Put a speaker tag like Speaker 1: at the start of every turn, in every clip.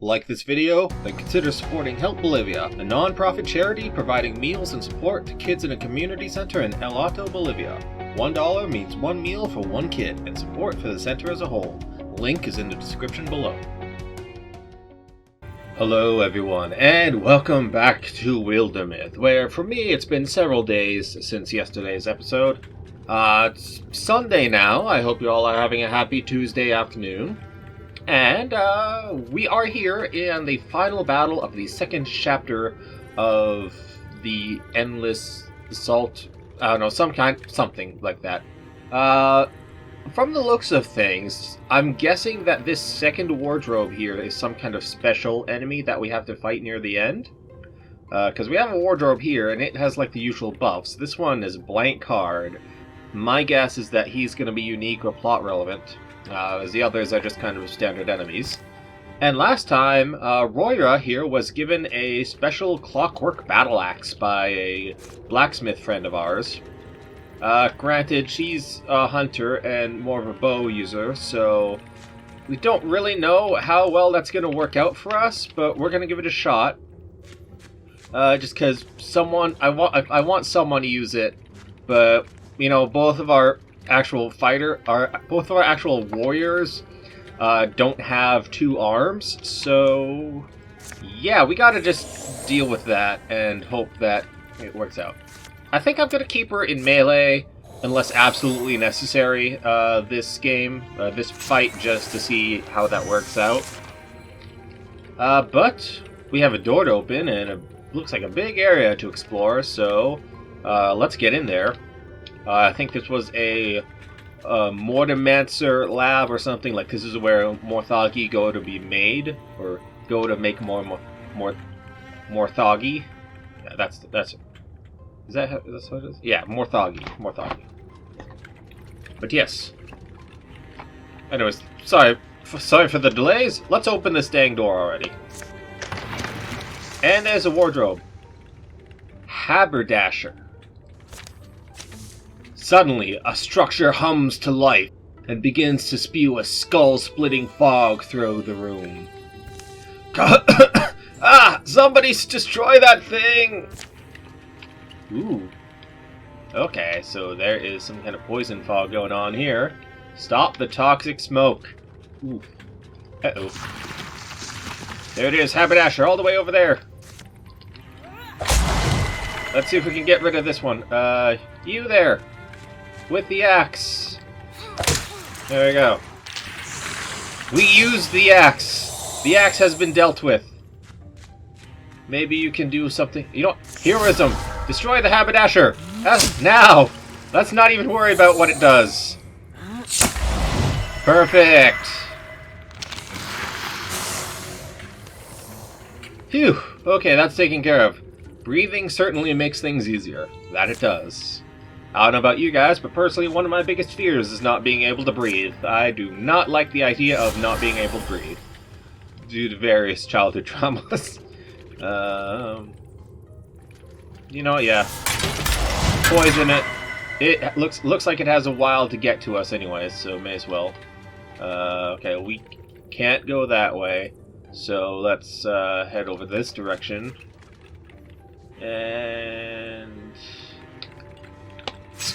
Speaker 1: Like this video? Then consider supporting Help Bolivia, a non-profit charity providing meals and support to kids in a community center in Alto, Bolivia. $1 means one meal for one kid, and support for the center as a whole. Link is in the description below. Hello everyone, and welcome back to Wildermyth, where for me it's been several days since yesterday's episode. It's Sunday now. I hope you all are having a happy Tuesday afternoon. And we are here in the final battle of the second chapter of the Endless Assault. I don't know, something like that. From the looks of things, I'm guessing that this second wardrobe here is some kind of special enemy that we have to fight near the end. Because we have a wardrobe here, and it has like the usual buffs. This one is a blank card. My guess is that he's going to be unique or plot relevant, as the others are just kind of standard enemies. And last time, Roira here was given a special clockwork battle axe by a blacksmith friend of ours. Granted, she's a hunter and more of a bow user, so we don't really know how well that's going to work out for us, but we're going to give it a shot. Just because I want someone to use it, but you know, both of our actual warriors don't have two arms, so yeah, we gotta just deal with that and hope that it works out. I think I'm gonna keep her in melee unless absolutely necessary this fight, just to see how that works out. But we have a door to open and it looks like a big area to explore, so let's get in there. I think this was a Mortimancer lab or something. Like, this is where Morthagi go to be made, or go to make more Morthagi. Yeah, that's is that what it is? Yeah, Morthagi. But yes. Anyways, sorry for the delays. Let's open this dang door already. And there's a wardrobe. Haberdasher. Suddenly, a structure hums to life and begins to spew a skull-splitting fog through the room. Somebody destroy that thing! Ooh. Okay, so there is some kind of poison fog going on here. Stop the toxic smoke. Ooh. Uh-oh. There it is, Haberdasher, all the way over there. Let's see if we can get rid of this one. You there. With the axe. There we go. We used the axe. The axe has been dealt with. Maybe you can do something. You know, heroism. Destroy the haberdasher. Now. Let's not even worry about what it does. Perfect. Phew. Okay, that's taken care of. Breathing certainly makes things easier. That it does. I don't know about you guys, but personally one of my biggest fears is not being able to breathe. I do not like the idea of not being able to breathe, due to various childhood traumas. You know what, yeah. Poison it. It looks like it has a while to get to us anyways, so may as well. Okay, we can't go that way, so let's head over this direction. And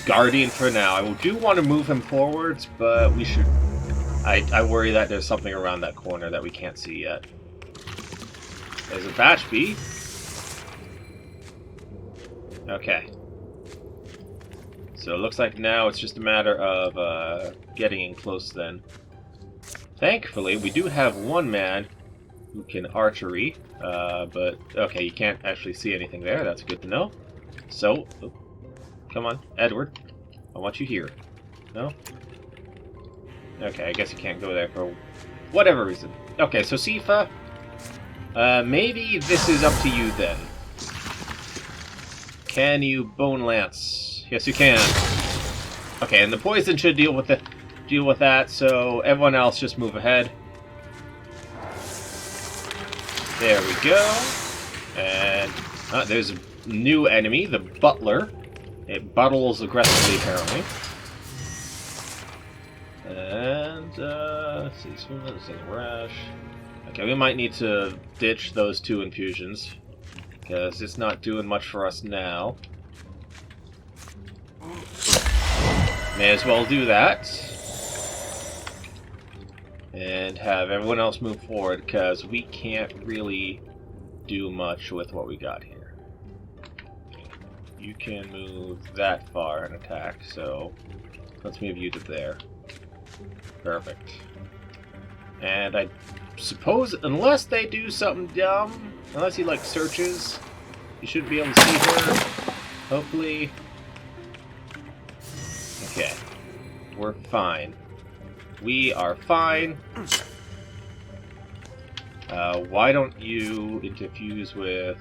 Speaker 1: Guardian for now. I do want to move him forwards, but we should... I worry that there's something around that corner that we can't see yet. There's a batch bee. Okay. So it looks like now it's just a matter of getting in close then. Thankfully, we do have one man who can archery, but okay, you can't actually see anything there. That's good to know. So... come on, Edward. I want you here. No? Okay, I guess you can't go there for whatever reason. Okay, so Sifa, maybe this is up to you then. Can you bone lance? Yes, you can. Okay, and the poison should deal with that. So everyone else just move ahead. There we go. And there's a new enemy, the butler. It buttles aggressively, apparently. And, let's see, swim, this is rash. Okay, we might need to ditch those 2 infusions, because it's not doing much for us now. May as well do that. And have everyone else move forward, because we can't really do much with what we got here. You can move that far and attack, so let's move you to there. Perfect. And I suppose, unless they do something dumb, unless he, like, searches, you should be able to see her, hopefully. Okay. We're fine. We are fine. Why don't you interfuse with...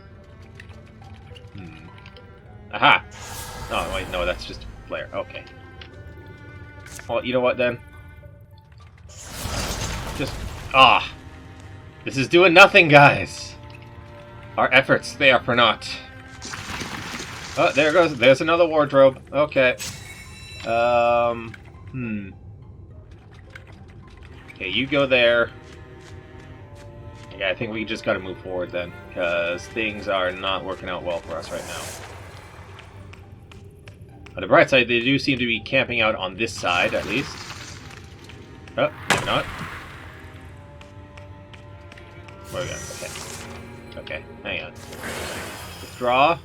Speaker 1: Aha! Oh, wait, no, that's just a flare. Okay. Well, you know what, then? Just... Ah! This is doing nothing, guys! Our efforts, they are for naught. Oh, there goes... There's another wardrobe. Okay. Okay, you go there. Yeah, I think we just gotta move forward then, because things are not working out well for us right now. On the bright side, they do seem to be camping out on this side, at least. Oh, maybe not. Where we go? Okay. Okay, hang on. Withdraw.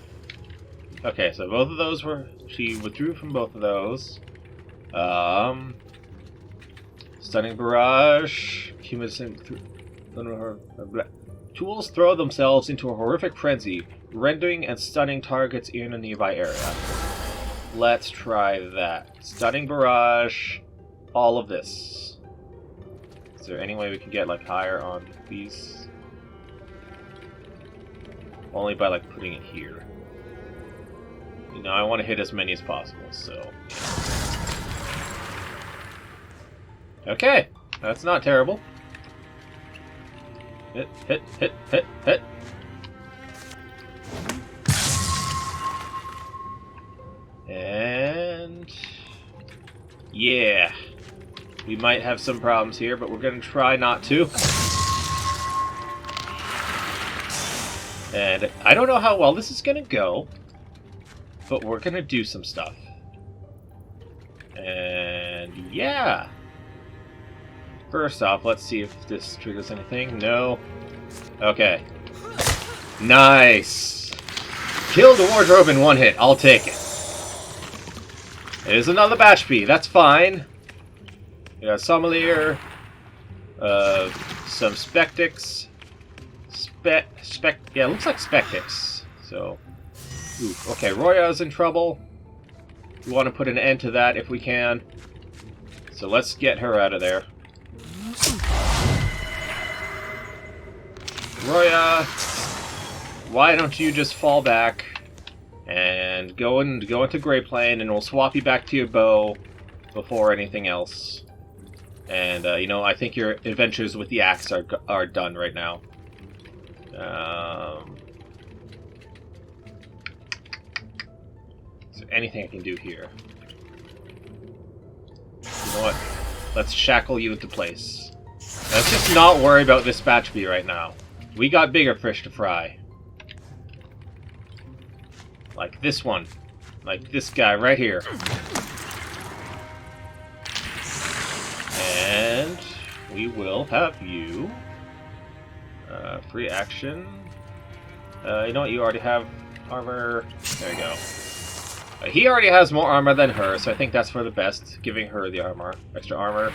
Speaker 1: Okay, so both of those were... She withdrew from both of those. Stunning Barrage. Tools throw themselves into a horrific frenzy, rendering and stunning targets in a nearby area. Let's try that. Stunning Barrage. All of this. Is there any way we can get, like, higher on these? Only by, like, putting it here. You know, I want to hit as many as possible, so... Okay, that's not terrible. Hit, hit, hit, hit, hit. And... yeah. We might have some problems here, but we're going to try not to. And I don't know how well this is going to go, but we're going to do some stuff. And yeah. First off, let's see if this triggers anything. No. Okay. Nice. Killed the wardrobe in 1 hit. I'll take it. There's another batch B. That's fine. We got Sommelier. Some Spectix. Yeah, it looks like Spectix. So. Ooh, okay, Roya's in trouble. We want to put an end to that if we can. So let's get her out of there. Roya, why don't you just fall back and go into Grey Plane, and we'll swap you back to your bow before anything else. And you know, I think your adventures with the axe are done right now. Is there anything I can do here? You know what? Let's shackle you into place. Let's just not worry about this batch B right now. We got bigger fish to fry. Like this one. Like this guy right here. And we will have you... free action. You know what? You already have armor. There you go. He already has more armor than her, so I think that's for the best, giving her the armor. Extra armor.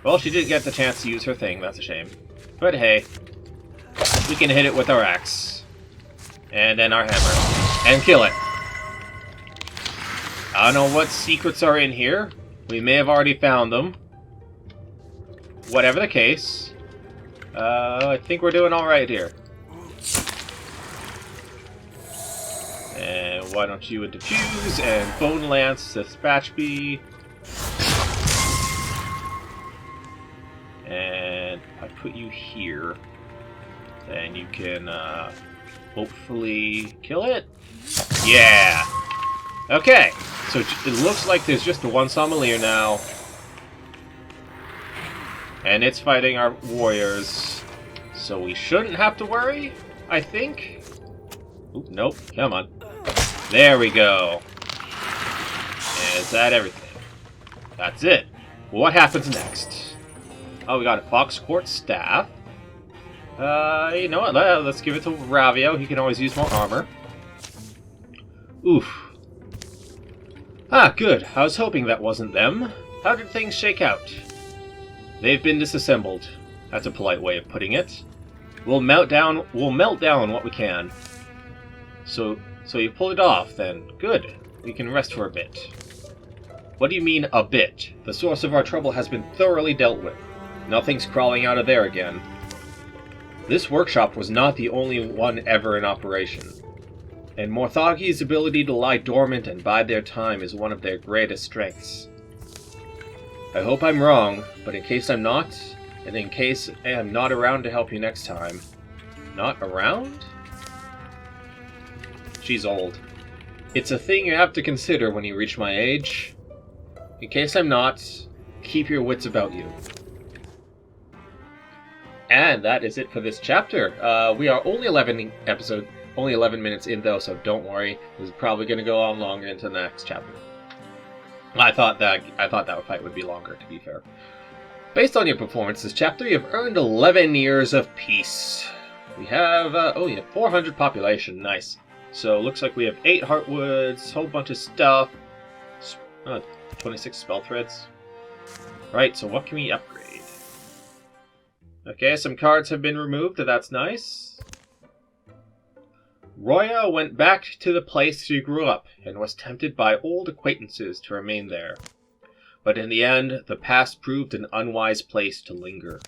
Speaker 1: Well, she didn't get the chance to use her thing, that's a shame. But hey, we can hit it with our axe. And then our hammer. And kill it. I don't know what secrets are in here. We may have already found them. Whatever the case, I think we're doing alright here. And why don't you diffuse and Bone Lance this batch B. And if I put you here, then you can hopefully kill it. Yeah! Okay, so it looks like there's just the one Sommelier now. And it's fighting our warriors. So we shouldn't have to worry, I think. Oop, nope, come on. There we go. And is that everything? That's it. What happens next? Oh, we got a fox quartz staff. You know what? Let's give it to Ravio. He can always use more armor. Oof. Ah, good. I was hoping that wasn't them. How did things shake out? They've been disassembled. That's a polite way of putting it. We'll melt down what we can. So you pulled it off, then. Good. We can rest for a bit. What do you mean, a bit? The source of our trouble has been thoroughly dealt with. Nothing's crawling out of there again. This workshop was not the only one ever in operation. And Morthagi's ability to lie dormant and bide their time is one of their greatest strengths. I hope I'm wrong, but in case I'm not, and in case I am not around to help you next time... Not around? She's old. It's a thing you have to consider when you reach my age. In case I'm not, keep your wits about you. And that is it for this chapter. We are only 11 minutes in though, so don't worry. This is probably going to go on longer into the next chapter. I thought that fight would be longer, to be fair. Based on your performance this chapter, you have earned 11 years of peace. We have 400 population. Nice. So looks like we have 8 heartwoods, whole bunch of stuff. 26 spell threads. Right. So what can we upgrade? Okay, some cards have been removed. That's nice. Roya went back to the place she grew up and was tempted by old acquaintances to remain there. But in the end, the past proved an unwise place to linger.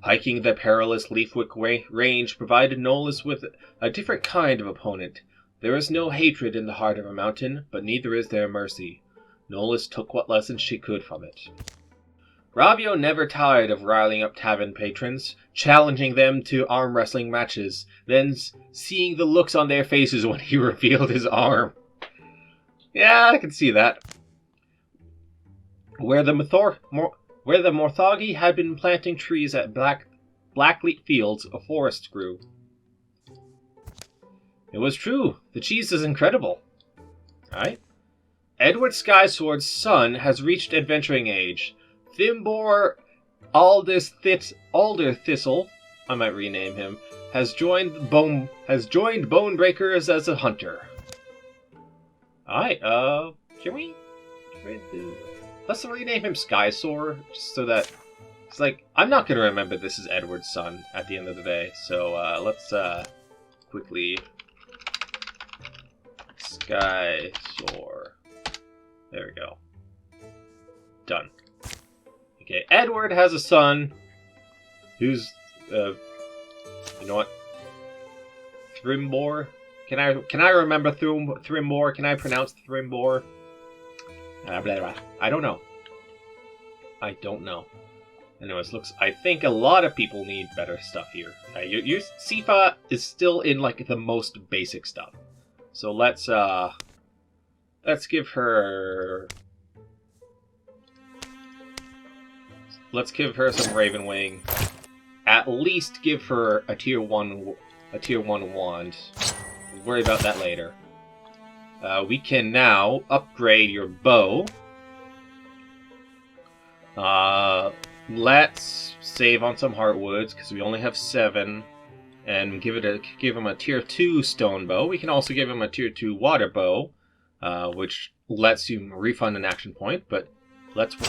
Speaker 1: Hiking the perilous Leafwick range provided Nolas with a different kind of opponent. There is no hatred in the heart of a mountain, but neither is there mercy. Nolas took what lessons she could from it. Ravio never tired of riling up tavern patrons, challenging them to arm wrestling matches, then seeing the looks on their faces when he revealed his arm. Yeah, I can see that. Where the Morthagi had been planting trees at Blackleaf Fields, a forest grew. It was true. The cheese is incredible. Alright. Edward Skysword's son has reached adventuring age. Thimbor Alderthistle, I might rename him, has joined Bonebreakers as a hunter. Alright, can we let's rename him Skysword, just so that it's like, I'm not gonna remember this is Edward's son at the end of the day, so let's quickly Skysword. There we go. Done. Okay, Edward has a son who's, you know what? Thrimbor? Can I remember Thrimbor? Can I pronounce Thrimbor? Blah, blah. I don't know. Anyways, I think a lot of people need better stuff here. Sifa is still in, like, the most basic stuff. So let's give her... Let's give her some Raven Wing. At least give her a tier 1 wand. We'll worry about that later. We can now upgrade your bow. Let's save on some heartwoods because we only have 7, and give him a tier 2 stone bow. We can also give him a tier 2 water bow, which lets you refund an action point. But let's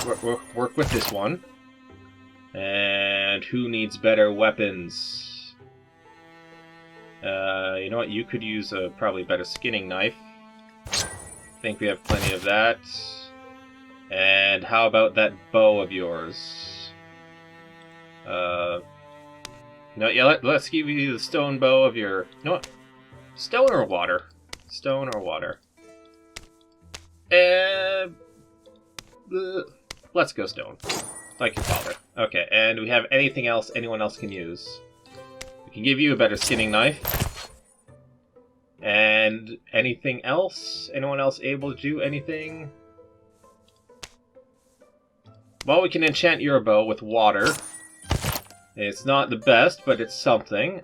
Speaker 1: work with this one. And who needs better weapons? You know what? You could use a probably better skinning knife. I think we have plenty of that. And how about that bow of yours? No, yeah, let's give you the stone bow of your... You know what? Stone or water? Stone or water? Let's go stone. Like your father. Okay, and do we have anything else anyone else can use? We can give you a better skinning knife. And anything else? Anyone else able to do anything? Well, we can enchant your bow with water. It's not the best, but it's something.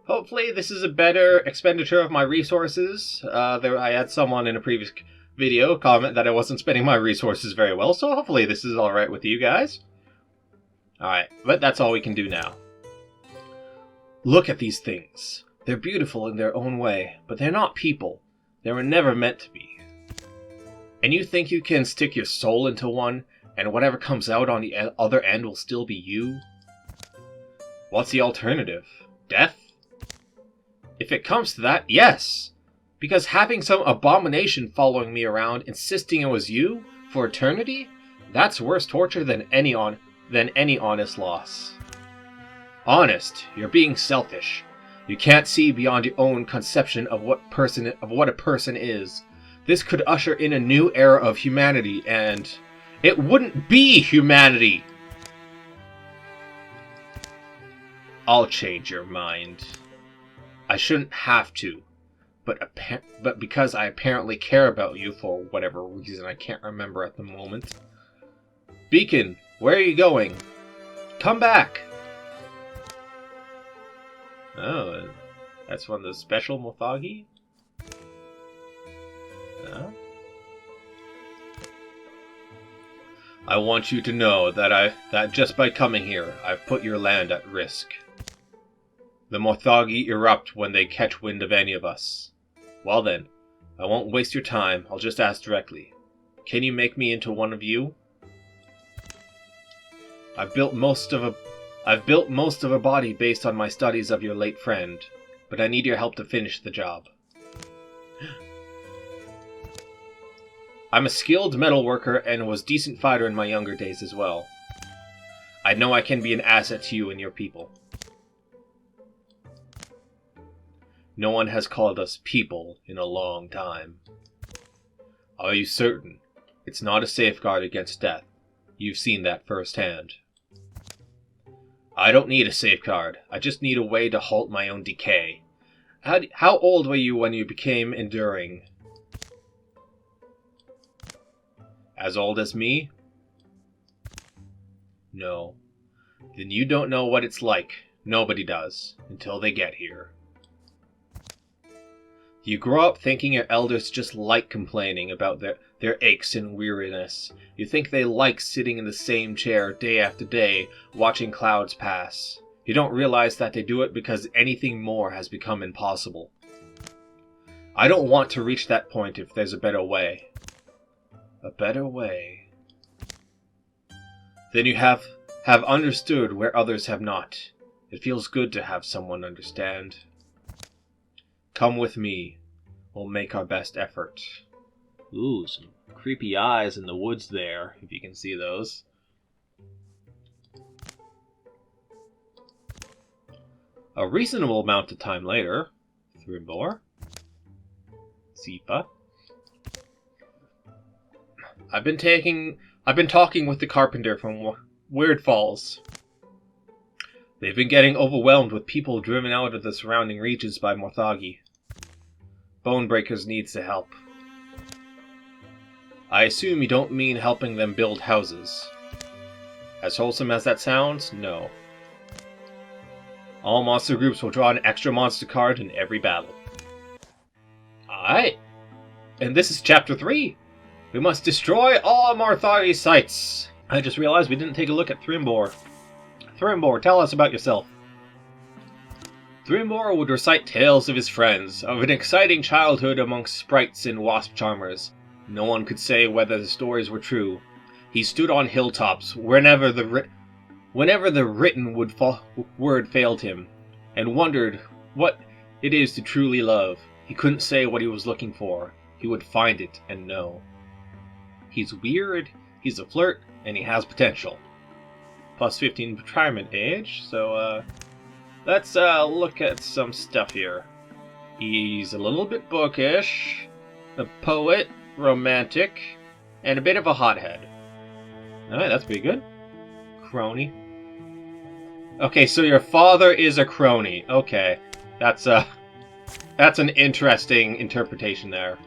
Speaker 1: Hopefully this is a better expenditure of my resources. I had someone in a previous video comment that I wasn't spending my resources very well, so hopefully this is alright with you guys. Alright, but that's all we can do now. Look at these things. They're beautiful in their own way, but they're not people. They were never meant to be. And you think you can stick your soul into one, and whatever comes out on the other end will still be you? What's the alternative? Death? If it comes to that, yes! Because having some abomination following me around, insisting it was you, for eternity, that's worse torture than any honest loss. Honest, you're being selfish. You can't see beyond your own conception of what a person is. This could usher in a new era of humanity, and it wouldn't be humanity! I'll change your mind. I shouldn't have to, but because I apparently care about you for whatever reason I can't remember at the moment. Beacon, where are you going? Come back! Oh, that's one of the special Mothagi? Huh? I want you to know that just by coming here, I've put your land at risk. The Mothagi erupt when they catch wind of any of us. Well then, I won't waste your time, I'll just ask directly. Can you make me into one of you? I've built most of a body based on my studies of your late friend, but I need your help to finish the job. I'm a skilled metal worker and was a decent fighter in my younger days as well. I know I can be an asset to you and your people. No one has called us people in a long time. Are you certain? It's not a safeguard against death. You've seen that firsthand. I don't need a safeguard. I just need a way to halt my own decay. How old were you when you became enduring? As old as me? No. Then you don't know what it's like. Nobody does, until they get here. You grow up thinking your elders just like complaining about their aches and weariness. You think they like sitting in the same chair day after day, watching clouds pass. You don't realize that they do it because anything more has become impossible. I don't want to reach that point if there's a better way. A better way. Then you have understood where others have not. It feels good to have someone understand. Come with me. We'll make our best effort. Ooh, some creepy eyes in the woods there, if you can see those. A reasonable amount of time later, Thrimbor, Zifa. I've been talking with the carpenter from Weird Falls. They've been getting overwhelmed with people driven out of the surrounding regions by Mothagi. Bonebreakers needs the help. I assume you don't mean helping them build houses. As wholesome as that sounds, no. All monster groups will draw an extra monster card in every battle. Alright. And this is Chapter 3. We must destroy all Mothagi sites. I just realized we didn't take a look at Thrimbor. Thrimbor, tell us about yourself. Thrimbor would recite tales of his friends, of an exciting childhood amongst sprites and wasp charmers. No one could say whether the stories were true. He stood on hilltops whenever the written word failed him, and wondered what it is to truly love. He couldn't say what he was looking for. He would find it and know. He's weird, he's a flirt, and he has potential. Plus 15 retirement age, so let's look at some stuff here. He's a little bit bookish, a poet, romantic, and a bit of a hothead. Alright, that's pretty good. Crony. Okay, so your father is a crony. Okay, that's an interesting interpretation there.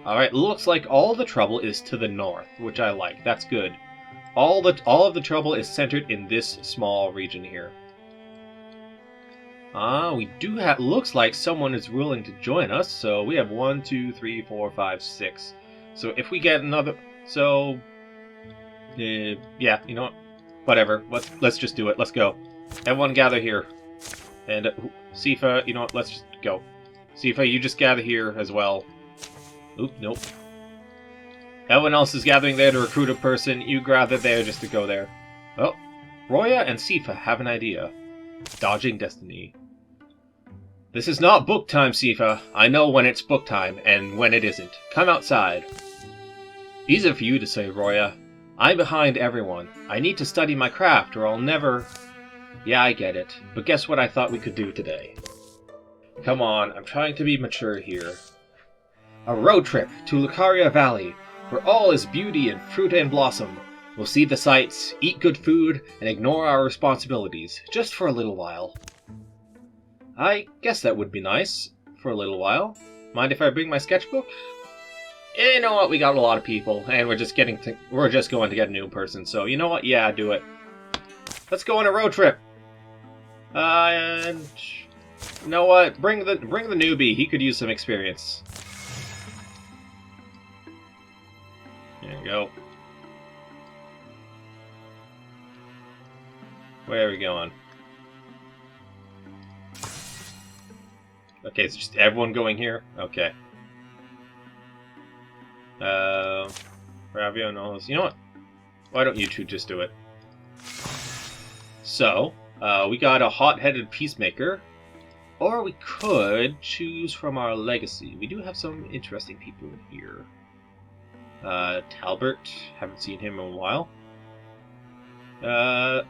Speaker 1: Alright, looks like all the trouble is to the north, which I like. That's good. All of the trouble is centered in this small region here. We do have. Looks like someone is willing to join us. So we have 1, 2, 3, 4, 5, 6. So if we get another, yeah, you know what? Whatever. Let's just do it. Let's go. Everyone gather here. And Sifa, you know what? Let's just go. Sifa, you just gather here as well. Oop, nope. Everyone else is gathering there to recruit a person. You gather there just to go there. Oh, Roya and Sifa have an idea. Dodging destiny. This is not book time, Sifa. I know when it's book time and when it isn't. Come outside. Easy for you to say, Roya. I'm behind everyone. I need to study my craft or I'll never... Yeah, I get it. But guess what I thought we could do today? Come on, I'm trying to be mature here. A road trip to Lucaria Valley, where all is beauty and fruit and blossom. We'll see the sights, eat good food, and ignore our responsibilities, just for a little while. I guess that would be nice, for a little while. Mind if I bring my sketchbook? You know what, we got a lot of people, and we're just going to get a new person, so you know what, yeah, do it. Let's go on a road trip. And you know what, bring the newbie, he could use some experience. There you go. Where are we going? Okay, it's just everyone going here? Okay. Ravio, Nolas. You know what? Why don't you two just do it? So, we got a hot-headed peacemaker. Or we could choose from our legacy. We do have some interesting people here. Talbert. Haven't seen him in a while. I'm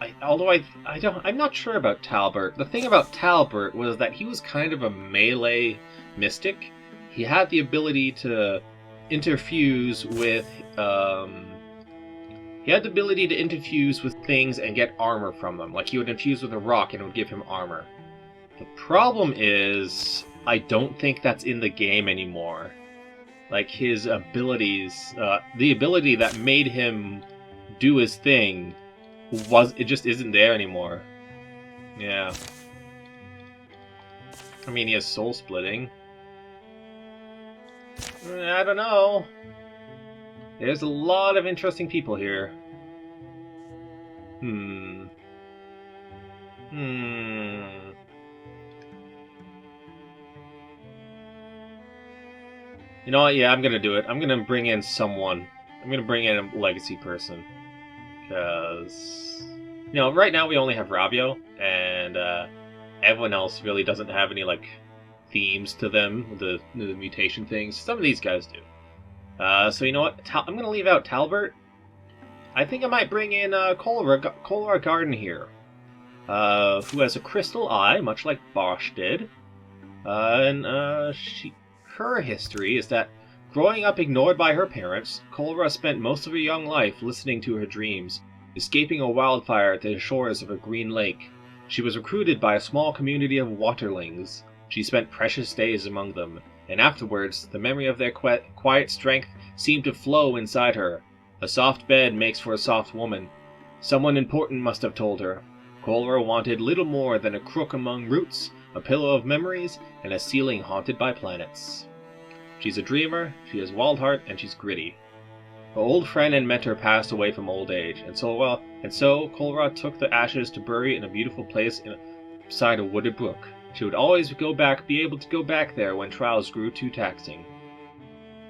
Speaker 1: not sure about Talbert. The thing about Talbert was that he was kind of a melee mystic. He had the ability to interfuse with things and get armor from them. Like he would infuse with a rock and it would give him armor. The problem is I don't think that's in the game anymore. Like his abilities, the ability that made him do his thing it just isn't there anymore. Yeah. I mean, he has soul splitting. I don't know. There's a lot of interesting people here. You know what? Yeah, I'm gonna do it. I'm gonna bring in someone. I'm gonna bring in a legacy person. Because, you know, right now we only have Rabio, and everyone else really doesn't have any, like, themes to them, the mutation things. Some of these guys do. So you know what? I'm going to leave out Talbert. I think I might bring in Cholera Garden here, who has a crystal eye, much like Bosch did. Her history is that growing up ignored by her parents, Cholera spent most of her young life listening to her dreams, escaping a wildfire at the shores of a green lake. She was recruited by a small community of waterlings. She spent precious days among them, and afterwards, the memory of their quiet strength seemed to flow inside her. A soft bed makes for a soft woman. Someone important must have told her. Cholera wanted little more than a crook among roots, a pillow of memories, and a ceiling haunted by planets. She's a dreamer, she has wild heart, and she's gritty. Her old friend and mentor passed away from old age, and so Cholera took the ashes to bury in a beautiful place beside a wooded brook. She would always be able to go back there when trials grew too taxing.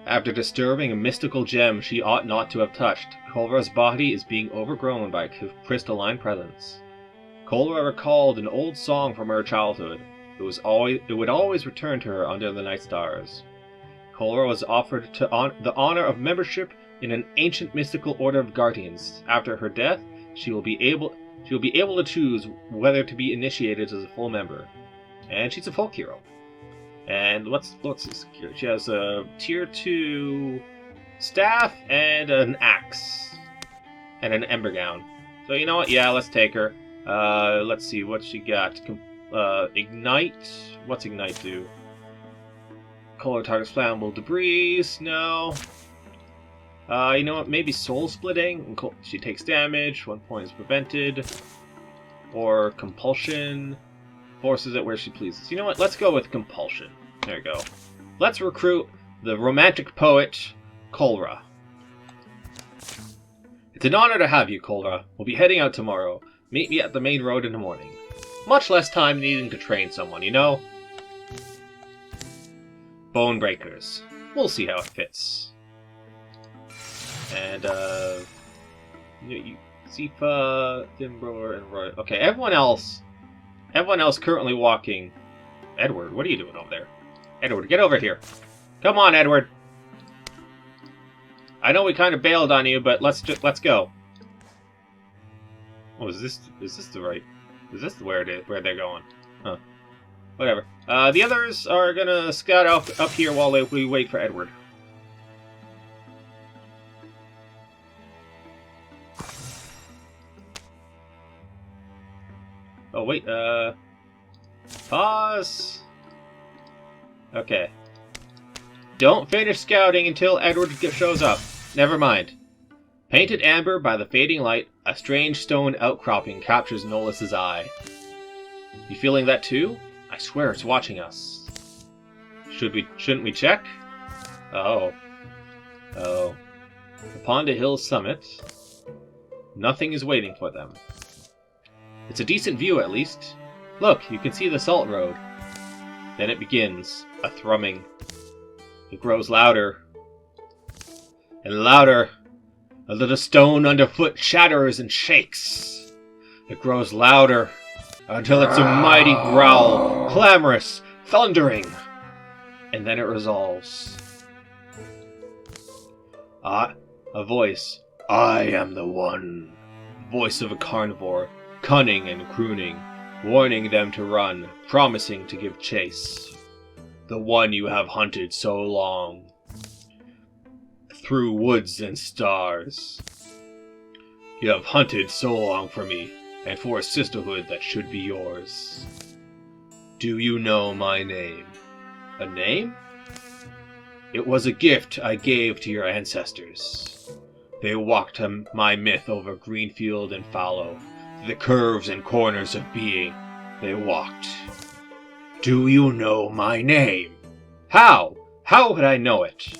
Speaker 1: After disturbing a mystical gem she ought not to have touched, Cholera's body is being overgrown by a crystalline presence. Cholera recalled an old song from her childhood. It would always return to her under the night stars. Cholera was offered the honor of membership in an ancient mystical order of guardians. After her death, she will be able to choose whether to be initiated as a full member. And she's a folk hero. And what's this here? She has a tier 2 staff and an axe and an ember gown. So you know what? Yeah, let's take her. Let's see what she got. Ignite. What's Ignite do? Color targets flammable debris. No. You know what? Maybe soul splitting. She takes damage. 1 point is prevented. Or compulsion. Forces it where she pleases. You know what? Let's go with compulsion. There you go. Let's recruit the romantic poet, Kolra. It's an honor to have you, Kolra. We'll be heading out tomorrow. Meet me at the main road in the morning. Much less time needing to train someone, you know? Bone breakers. We'll see how it fits. And, Zifa, Dimbro, and Roy. Okay, everyone else currently walking. Edward, what are you doing over there? Edward, get over here. Come on, Edward. I know we kind of bailed on you, but let's go. Oh, is this where they're going? Huh. Whatever. The others are gonna scout up here while we wait for Edward. Oh, wait, pause. Okay. Don't finish scouting until Edward shows up. Never mind. Painted amber by the fading light, a strange stone outcropping captures Nolas' eye. You feeling that too? I swear it's watching us. Shouldn't we check? Oh. Upon the hill's summit, nothing is waiting for them. It's a decent view, at least. Look, you can see the salt road. Then it begins, a thrumming. It grows louder and louder, until the stone underfoot shatters and shakes. It grows louder, until it's a mighty growl, clamorous, thundering. And then it resolves. A voice. I am the one. Voice of a carnivore, cunning and crooning, warning them to run, promising to give chase. The one you have hunted so long. Through woods and stars. You have hunted so long for me, and for a sisterhood that should be yours. Do you know my name? A name? It was a gift I gave to your ancestors. They walked my myth over greenfield and fallow, the curves and corners of being. They walked. Do you know my name? How? How would I know it?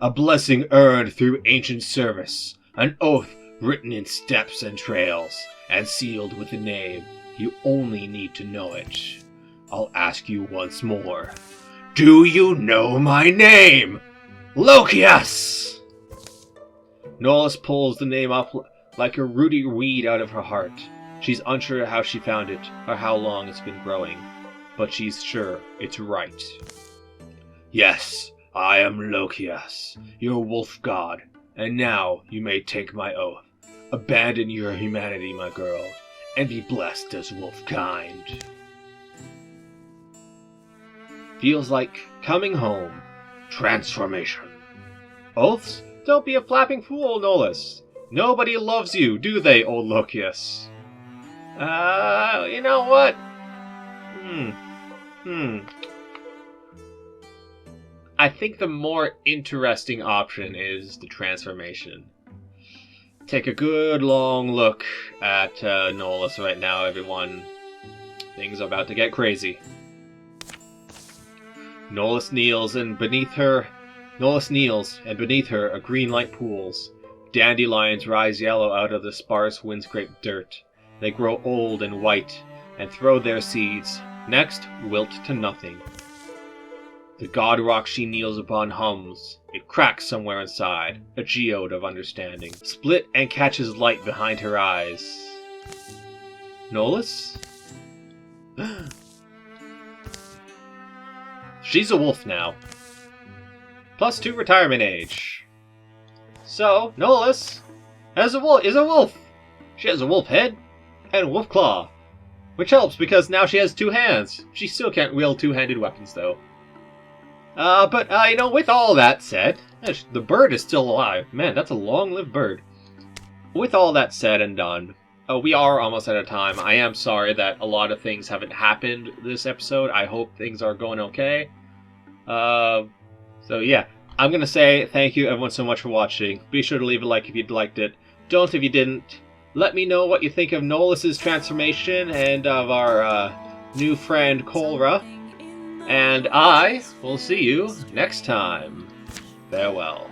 Speaker 1: A blessing earned through ancient service, an oath written in steps and trails, and sealed with a name. You only need to know it. I'll ask you once more. Do you know my name? Lokias! Nolas pulls the name up like a rooty weed out of her heart. She's unsure how she found it, or how long it's been growing, but she's sure it's right. Yes, I am Lokias, your wolf god, and now you may take my oath. Abandon your humanity, my girl, and be blessed as wolf kind. Feels like coming home. Transformation. Oaths? Don't be a flapping fool, Nolas. Nobody loves you, do they, old Lokias? You know what? I think the more interesting option is the transformation. Take a good long look at Nolas right now, everyone. Things are about to get crazy. Nolas kneels, and beneath her a green light pools. Dandelions rise yellow out of the sparse wind-scraped dirt. They grow old and white, and throw their seeds, next wilt to nothing. The god rock she kneels upon hums. It cracks somewhere inside, a geode of understanding. Split and catches light behind her eyes. Nolas? She's a wolf now. +2 retirement age. So, Nolas is a wolf. She has a wolf head and a wolf claw, which helps because now she has 2 hands. She still can't wield 2-handed weapons, though. But with all that said, the bird is still alive. Man, that's a long-lived bird. With all that said and done, we are almost out of time. I am sorry that a lot of things haven't happened this episode. I hope things are going okay. So yeah, I'm going to say thank you everyone so much for watching. Be sure to leave a like if you liked it. Don't if you didn't. Let me know what you think of Nolas' transformation and of our new friend Kolra. And I will see you next time. Farewell.